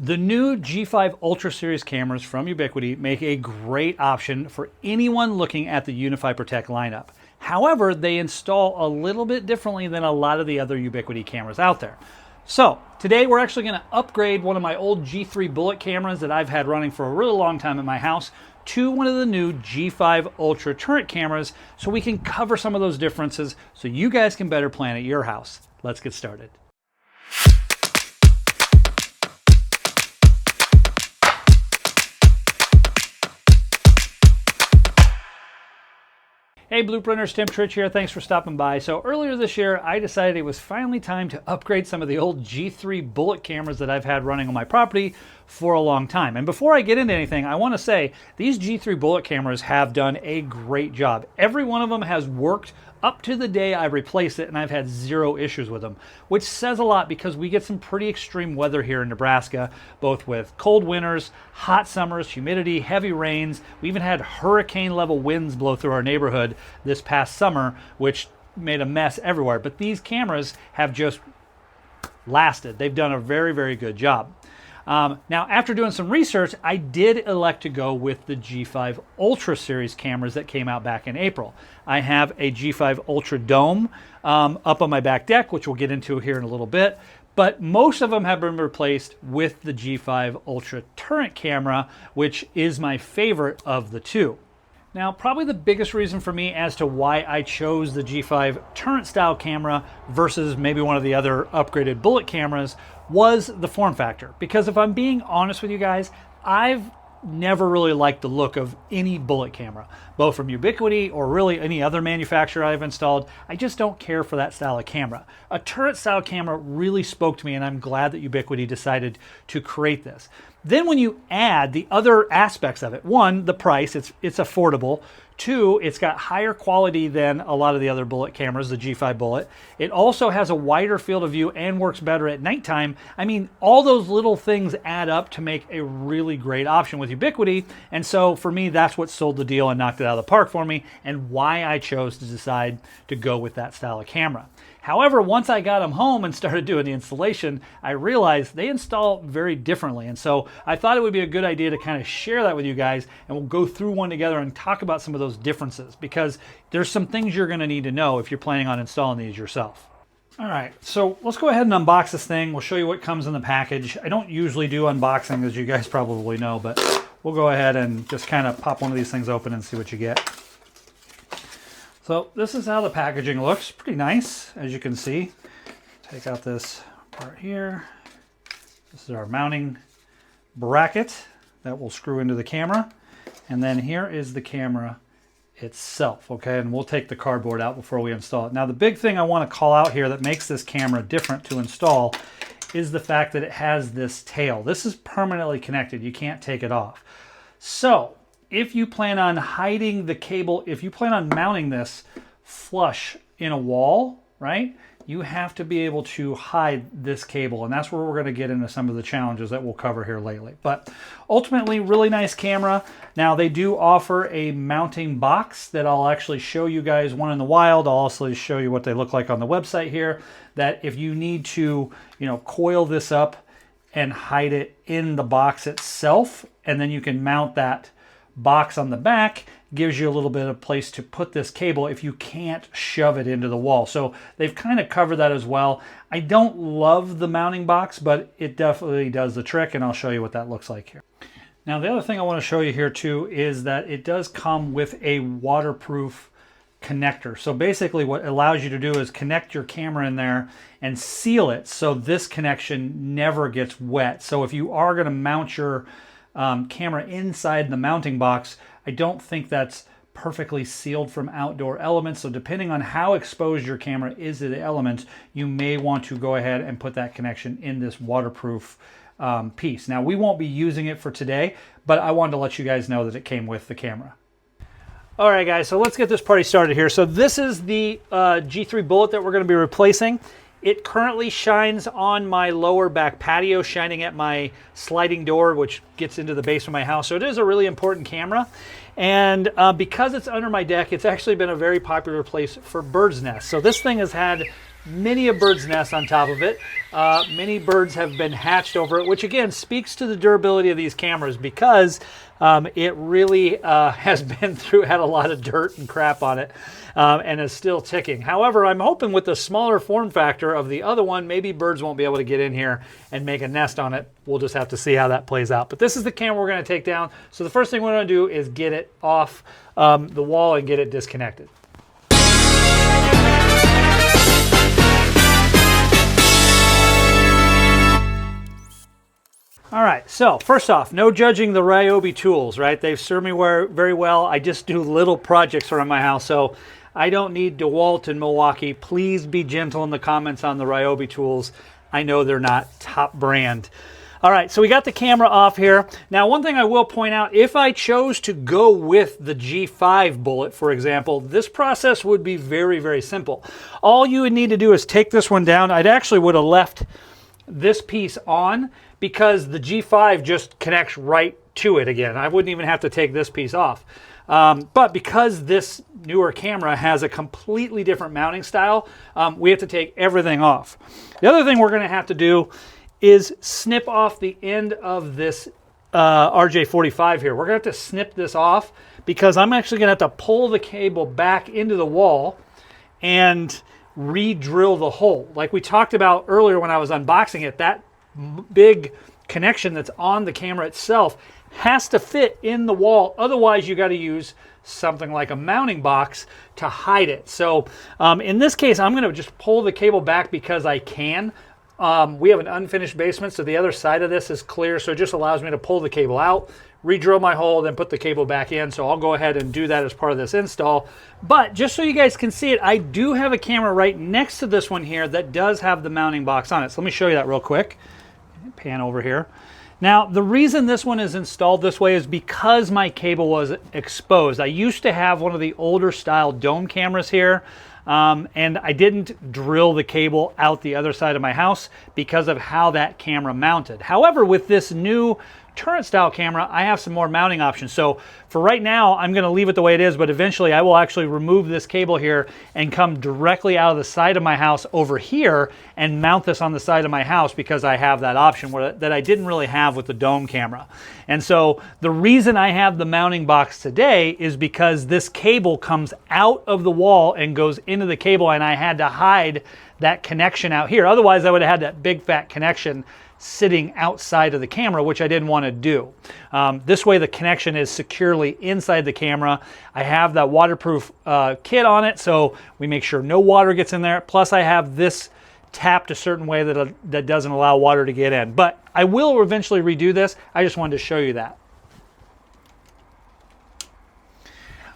The new G5 Ultra Series cameras from Ubiquiti make a great option for anyone looking at the Unifi Protect lineup. However, they install a little bit differently than a lot of the other Ubiquiti cameras out there. So today we're actually going to upgrade one of my old G3 bullet cameras that I've had running for a really long time at my house to one of the new G5 Ultra turret cameras so we can cover some of those differences so you guys can better plan at your house. Let's get started. Hey Blueprinters, Tim Tritch here. Thanks for stopping by. So earlier this year, I decided it was finally time to upgrade some of the old G3 bullet cameras that I've had running on my property for a long time. And before I get into anything, I want to say these G3 bullet cameras have done a great job. Every one of them has worked up to the day I replaced it, and I've had zero issues with them, which says a lot because we get some pretty extreme weather here in Nebraska, both with cold winters, hot summers, humidity, heavy rains. We even had hurricane level winds blow through our neighborhood this past summer, which made a mess everywhere. But these cameras have just lasted. They've done a very, very good job. Now, after doing some research, I did elect to go with the G5 Ultra Series cameras that came out back in April. I have a G5 Ultra Dome up on my back deck, which we'll get into here in a little bit. But most of them have been replaced with the G5 Ultra Turret camera, which is my favorite of the two. Now, probably the biggest reason for me as to why I chose the G5 turret style camera versus maybe one of the other upgraded bullet cameras was the form factor. Because if I'm being honest with you guys, I've never really liked the look of any bullet camera, both from Ubiquiti or really any other manufacturer I've installed. I just don't care for that style of camera. A turret style camera really spoke to me, and I'm glad that Ubiquiti decided to create this. Then when you add the other aspects of it, one, the price, it's affordable. Two, it's got higher quality than a lot of the other bullet cameras, the G5 Bullet. It also has a wider field of view and works better at nighttime. I mean, all those little things add up to make a really great option with Ubiquiti. And so for me, that's what sold the deal and knocked it out of the park for me, and why I chose to decide to go with that style of camera. However, once I got them home and started doing the installation, I realized they install very differently. And so I thought it would be a good idea to kind of share that with you guys, and we'll go through one together and talk about some of those differences, because there's some things you're going to need to know if you're planning on installing these yourself. All right, so let's go ahead and unbox this thing. We'll show you what comes in the package. I don't usually do unboxing, as you guys probably know, but we'll go ahead and just kind of pop one of these things open and see what you get. So this is how the packaging looks. Pretty nice, as you can see. Take out this part here. This is our mounting bracket that will screw into the camera. And then here is the camera itself, okay? And we'll take the cardboard out before we install it. Now, the big thing I want to call out here that makes this camera different to install is the fact that it has this tail. This is permanently connected. You can't take it off. So if you plan on hiding the cable, if you plan on mounting this flush in a wall, right, you have to be able to hide this cable. And that's where we're going to get into some of the challenges that we'll cover here lately. But ultimately, really nice camera. Now, they do offer a mounting box that I'll actually show you guys one in the wild. I'll also show you what they look like on the website here, that if you need to, coil this up and hide it in the box itself, and then you can mount that box on the back, gives you a little bit of place to put this cable if you can't shove it into the wall. So they've kind of covered that as well. I don't love the mounting box, but it definitely does the trick, and I'll show you what that looks like here. Now, the other thing I want to show you here too is that it does come with a waterproof connector. So basically what it allows you to do is connect your camera in there and seal it so this connection never gets wet. So if you are going to mount your camera inside the mounting box, I don't think that's perfectly sealed from outdoor elements. So depending on how exposed your camera is to the elements, you may want to go ahead and put that connection in this waterproof piece. Now, we won't be using it for today, but I wanted to let you guys know that it came with the camera. All right, guys, so let's get this party started here. So this is the G3 Bullet that we're going to be replacing. It currently shines on my lower back patio, shining at my sliding door, which gets into the base of my house. So it is a really important camera. And because it's under my deck, it's actually been a very popular place for birds' nests. So this thing has had many a bird's nest on top of it. Many birds have been hatched over it, which again speaks to the durability of these cameras, because it really has had a lot of dirt and crap on it, and is still ticking. However, I'm hoping with the smaller form factor of the other one, maybe birds won't be able to get in here and make a nest on it. We'll just have to see how that plays out. But this is the camera we're going to take down. So the first thing we're going to do is get it off the wall and get it disconnected. All right, so first off, no judging the Ryobi tools, right? They've served me very well. I just do little projects around my house, so I don't need DeWalt and Milwaukee. Please be gentle in the comments on the Ryobi tools. I know they're not top brand. All right, so we got the camera off here. Now, one thing I will point out, if I chose to go with the G5 bullet, for example, this process would be very, very simple. All you would need to do is take this one down. I'd actually would have left this piece on, because the G5 just connects right to it again. I wouldn't even have to take this piece off. But because this newer camera has a completely different mounting style, we have to take everything off. The other thing we're going to have to do is snip off the end of this RJ45 here. We're going to have to snip this off, because I'm actually going to have to pull the cable back into the wall and re-drill the hole. Like we talked about earlier when I was unboxing it, that big connection that's on the camera itself has to fit in the wall. Otherwise, you got to use something like a mounting box to hide it. So in this case, I'm going to just pull the cable back because I can. We have an unfinished basement, so the other side of this is clear, so it just allows me to pull the cable out, re-drill my hole, then put the cable back in. So I'll go ahead and do that as part of this install. But just so you guys can see it, I do have a camera right next to this one here that does have the mounting box on it. So let me show you that real quick. Pan over here. Now, the reason this one is installed this way is because my cable was exposed. I used to have one of the older style dome cameras here, and I didn't drill the cable out the other side of my house because of how that camera mounted. However, with this new turret style camera, I have some more mounting options. So for right now, I'm going to leave it the way it is, but eventually I will actually remove this cable here and come directly out of the side of my house over here and mount this on the side of my house, because I have that option that I didn't really have with the dome camera. And so the reason I have the mounting box today is because this cable comes out of the wall and goes into the cable, and I had to hide that connection out here. Otherwise, I would have had that big fat connection sitting outside of the camera, which I didn't want to do. This way the connection is securely inside the camera. I have that waterproof kit on it, so we make sure no water gets in there. Plus I have this tapped a certain way that doesn't allow water to get in. But I will eventually redo this. I just wanted to show you that.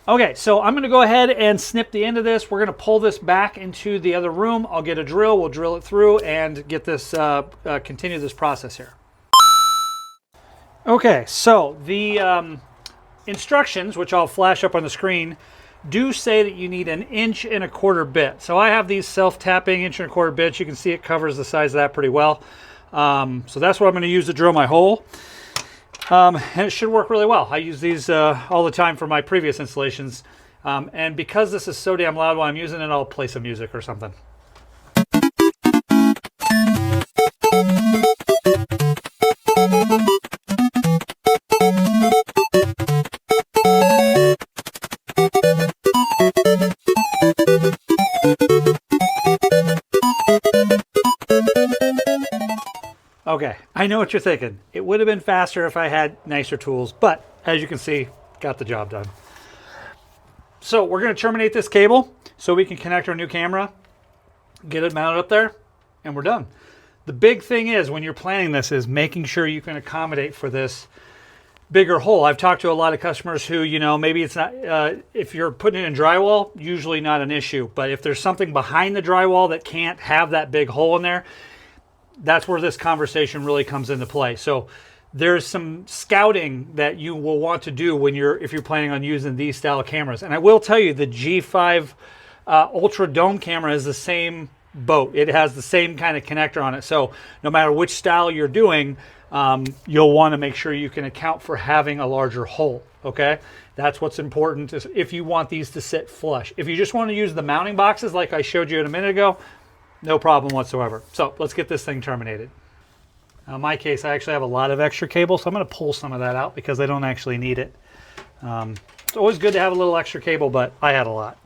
Okay, so I'm going to go ahead and snip the end of this. We're going to pull this back into the other room. I'll get a drill, we'll drill it through and get this, continue this process here. Okay, so the instructions, which I'll flash up on the screen, do say that you need 1 1/4 inch bit. So I have these self-tapping 1 1/4 inch bits. You can see it covers the size of that pretty well. So that's what I'm going to use to drill my hole. And it should work really well. I use these all the time for my previous installations. And because this is so damn loud while I'm using it, I'll play some music or something. Okay, I know what you're thinking. It would have been faster if I had nicer tools, but as you can see, got the job done. So we're going to terminate this cable so we can connect our new camera, get it mounted up there, and we're done. The big thing is when you're planning this is making sure you can accommodate for this bigger hole. I've talked to a lot of customers who, you know, maybe it's not, if you're putting it in drywall, usually not an issue. But if there's something behind the drywall that can't have that big hole in there, that's where this conversation really comes into play. So there's some scouting that you will want to do when if you're planning on using these style cameras. And I will tell you, the G5 Ultra Dome camera is the same boat. It has the same kind of connector on it. So no matter which style you're doing, you'll want to make sure you can account for having a larger hole. Okay, that's what's important if you want these to sit flush. If you just want to use the mounting boxes like I showed you a minute ago, no problem whatsoever. So let's get this thing terminated. Now in my case, I actually have a lot of extra cable, so I'm going to pull some of that out because I don't actually need it. It's always good to have a little extra cable, but I had a lot.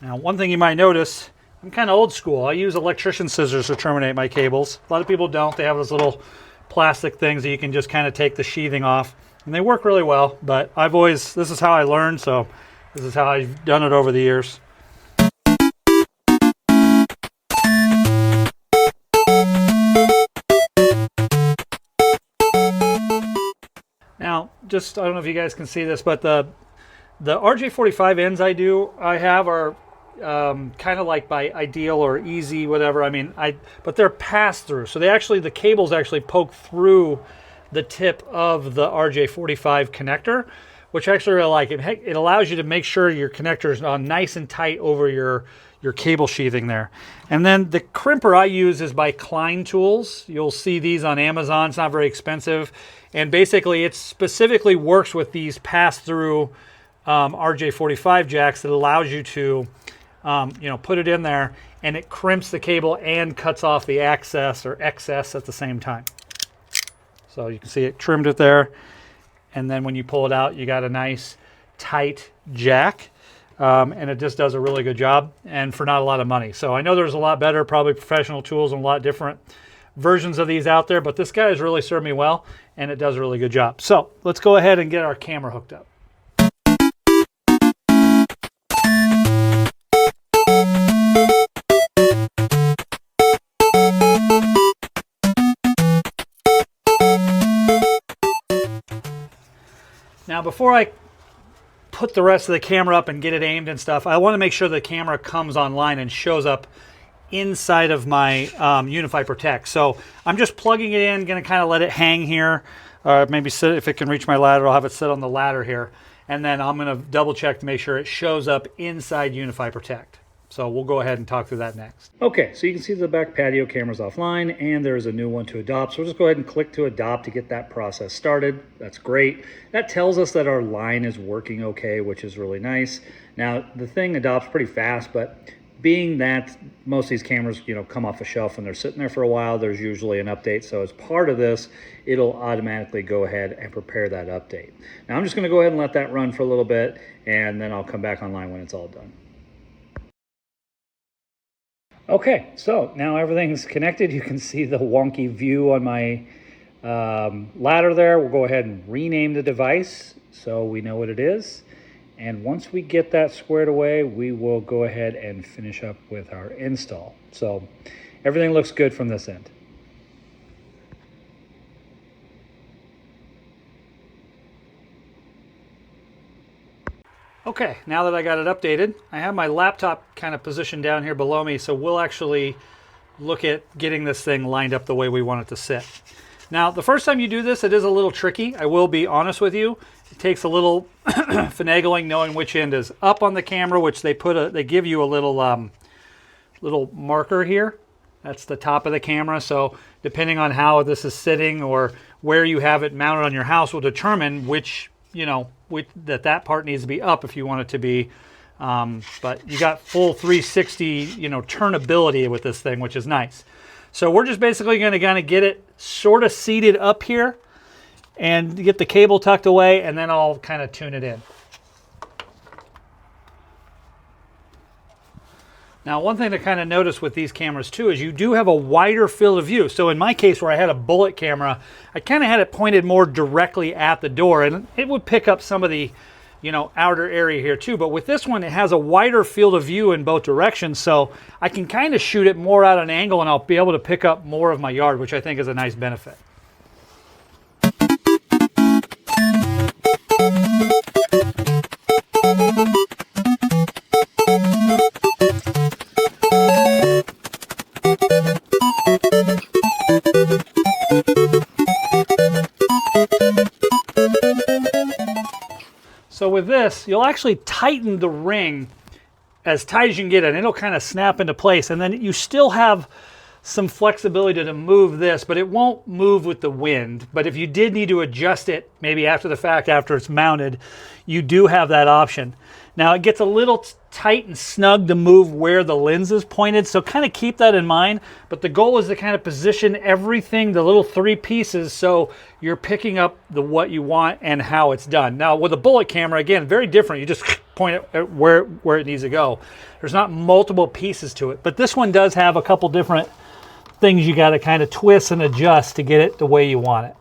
Now, one thing you might notice, I'm kind of old school. I use electrician scissors to terminate my cables. A lot of people don't. They have those little plastic things that you can just kind of take the sheathing off, and they work really well, but this is how I learned, so this is how I've done it over the years. Now, I don't know if you guys can see this, but the RJ45 ends I have are kind of like by Ideal or Easy, whatever. I mean, but they're pass through, so the cables actually poke through the tip of the RJ45 connector, which I actually really like. It allows you to make sure your connector is nice and tight over your cable sheathing there. And then the crimper I use is by Klein Tools. You'll see these on Amazon. It's not very expensive. And basically it specifically works with these pass-through RJ45 jacks that allows you to put it in there, and it crimps the cable and cuts off the excess at the same time. So you can see it trimmed it there. And then when you pull it out, you got a nice tight jack. And it just does a really good job, and for not a lot of money. So I know there's a lot better, probably professional tools and a lot different versions of these out there, but this guy has really served me well, and it does a really good job. So let's go ahead and get our camera hooked up. Now before I put the rest of the camera up and get it aimed and stuff, I want to make sure the camera comes online and shows up inside of my Unifi Protect. So I'm just plugging it in, going to kind of let it hang here. Maybe sit, if it can reach my ladder, I'll have it sit on the ladder here. And then I'm going to double check to make sure it shows up inside Unifi Protect. So we'll go ahead and talk through that next. Okay, so you can see the back patio camera's offline, and there's a new one to adopt. So we'll just go ahead and click to adopt to get that process started. That's great. That tells us that our line is working okay, which is really nice. Now, the thing adopts pretty fast, but being that most of these cameras, come off the shelf and they're sitting there for a while, there's usually an update. So as part of this, it'll automatically go ahead and prepare that update. Now, I'm just going to go ahead and let that run for a little bit, and then I'll come back online when it's all done. Okay, so now everything's connected. You can see the wonky view on my ladder there. We'll go ahead and rename the device so we know what it is. And once we get that squared away, we will go ahead and finish up with our install. So everything looks good from this end. Okay, now that I got it updated, I have my laptop kind of positioned down here below me, so we'll actually look at getting this thing lined up the way we want it to sit. Now, the first time you do this, it is a little tricky. I will be honest with you. It takes a little finagling knowing which end is up on the camera, which they give you a little little marker here. That's the top of the camera. So depending on how this is sitting or where you have it mounted on your house will determine which that part needs to be up if you want it to be. But you got full 360, turnability with this thing, which is nice. So we're just basically going to kind of get it sort of seated up here and get the cable tucked away, and then I'll kind of tune it in. Now, one thing to kind of notice with these cameras too is you do have a wider field of view. So in my case where I had a bullet camera, I kind of had it pointed more directly at the door, and it would pick up some of the outer area here too. But with this one, it has a wider field of view in both directions, so I can kind of shoot it more at an angle, and I'll be able to pick up more of my yard, which I think is a nice benefit. So with this, you'll actually tighten the ring as tight as you can get it, and it'll kind of snap into place. And then you still have some flexibility to move this, but it won't move with the wind. But if you did need to adjust it, maybe after the fact, after it's mounted, you do have that option. Now it gets a little tight and snug to move where the lens is pointed, so kind of keep that in mind. But the goal is to kind of position everything, the little 3 pieces, so you're picking up what you want and how it's done. Now with a bullet camera, again, very different. You just point it at where it needs to go. There's not multiple pieces to it, but this one does have a couple different things you got to kind of twist and adjust to get it the way you want it.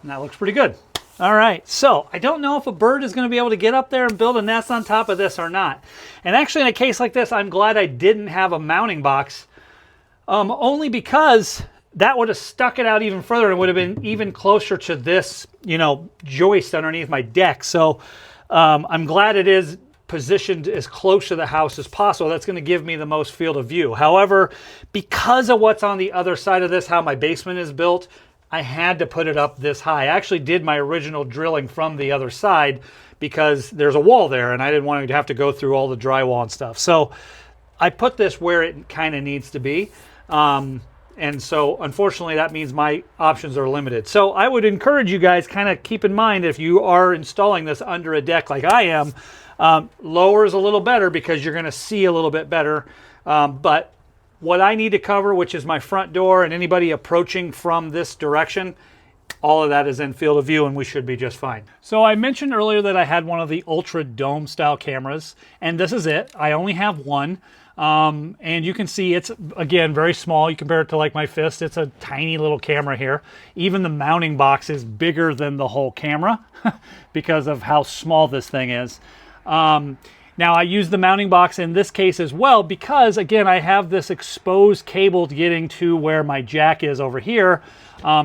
And that looks pretty good. All right, so I don't know if a bird is going to be able to get up there and build a nest on top of this or not. And actually in a case like this, I'm glad I didn't have a mounting box, only because that would have stuck it out even further and would have been even closer to this, you know, joist underneath my deck. So I'm glad it is positioned as close to the house as possible. That's going to give me the most field of view. However, because of what's on the other side of this, how my basement is built, I had to put it up this high. I actually did my original drilling from the other side because there's a wall there and I didn't want to have to go through all the drywall and stuff. So I put this where it kind of needs to be. And so unfortunately that means my options are limited. So I would encourage you guys, kind of keep in mind, if you are installing this under a deck like I am, lower is a little better because you're going to see a little bit better. But what I need to cover, which is my front door and anybody approaching from this direction, all of that is in field of view and we should be just fine. So I mentioned earlier that I had one of the Ultra Dome style cameras, and this is it. I only have one. And you can see it's, again, very small. You compare it to like my fist. It's a tiny little camera here. Even the mounting box is bigger than the whole camera because of how small this thing is. Now I use the mounting box in this case as well because, again, I have this exposed cable getting to where my jack is over here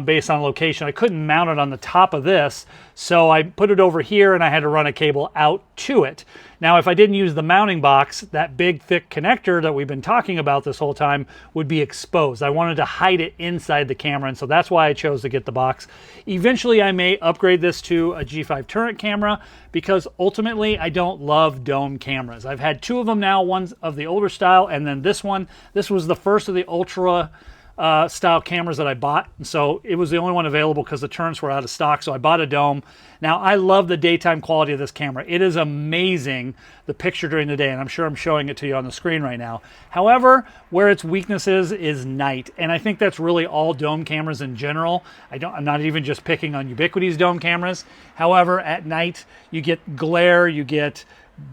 based on location. I couldn't mount it on the top of this, so I put it over here and I had to run a cable out to it. Now, if I didn't use the mounting box, that big thick connector that we've been talking about this whole time would be exposed. I wanted to hide it inside the camera, and so that's why I chose to get the box. Eventually, I may upgrade this to a G5 Turret camera because ultimately I don't love dome cameras. I've had 2 of them now, one's of the older style, and then this one. This was the first of the Ultra style cameras that I bought, and so it was the only one available because the turrets were out of stock, so I bought a dome. Now I love the daytime quality of this camera. It is amazing, the picture during the day, and I'm sure I'm showing it to you on the screen right now. However, where its weakness is night, and I think that's really all dome cameras in general. I'm not even just picking on Ubiquity's dome cameras. However, at night you get glare, you get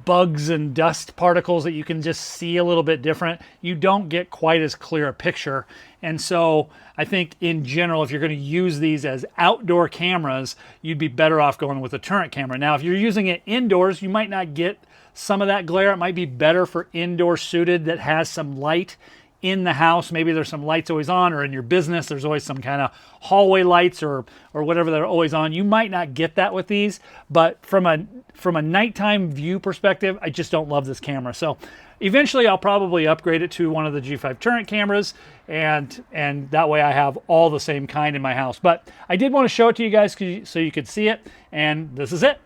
bugs and dust particles that you can just see a little bit different. You don't get quite as clear a picture. And so I think in general, if you're going to use these as outdoor cameras, you'd be better off going with a turret camera. Now, if you're using it indoors, you might not get some of that glare. It might be better for indoor suited that has some light in the house. Maybe there's some lights always on, or in your business there's always some kind of hallway lights or whatever that are always on. You might not get that with these, but from a nighttime view perspective, I just don't love this camera. So eventually I'll probably upgrade it to one of the G5 Turret cameras, and that way I have all the same kind in my house. But I did want to show it to you guys so you could see it, and this is it.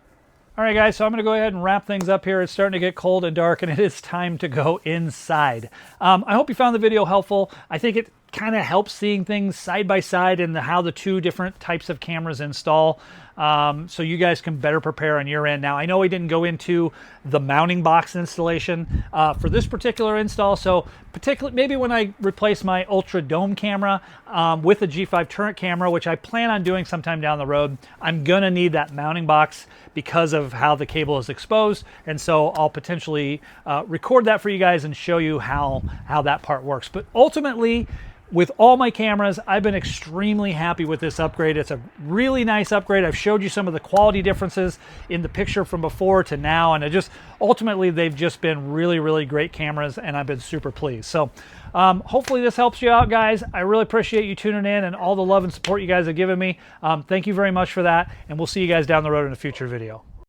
All right, guys, so I'm going to go ahead and wrap things up here. It's starting to get cold and dark, and it is time to go inside. I hope you found the video helpful. I think it kind of helps seeing things side by side and how the 2 different types of cameras install, so you guys can better prepare on your end. Now, I know we didn't go into the mounting box installation for this particular install, so maybe when I replace my Ultra Dome camera with a G5 Turret camera, which I plan on doing sometime down the road, I'm going to need that mounting box because of how the cable is exposed, and so I'll potentially record that for you guys and show you how that part works. But ultimately, with all my cameras, I've been extremely happy with this upgrade. It's a really nice upgrade. I've showed you some of the quality differences in the picture from before to now, and ultimately they've just been really, really great cameras, and I've been super pleased. So hopefully this helps you out, guys. I really appreciate you tuning in and all the love and support you guys have given me. Thank you very much for that, and we'll see you guys down the road in a future video.